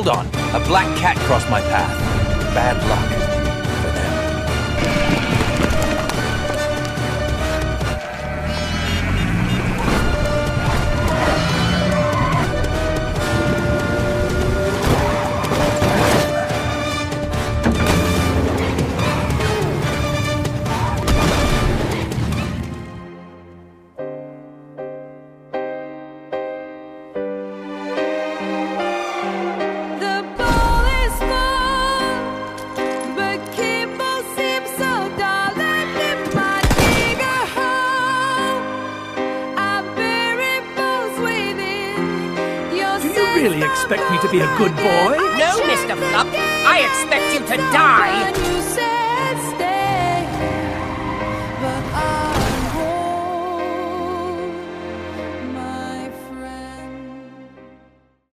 hold on. A black cat crossed my path. Bad luck for them. The ball is full, but Kimball seems so dull and in my digger hole. I bury balls within your Do you really expect me to be a good boy? No, Mr. Fluff. I expect you to die. You say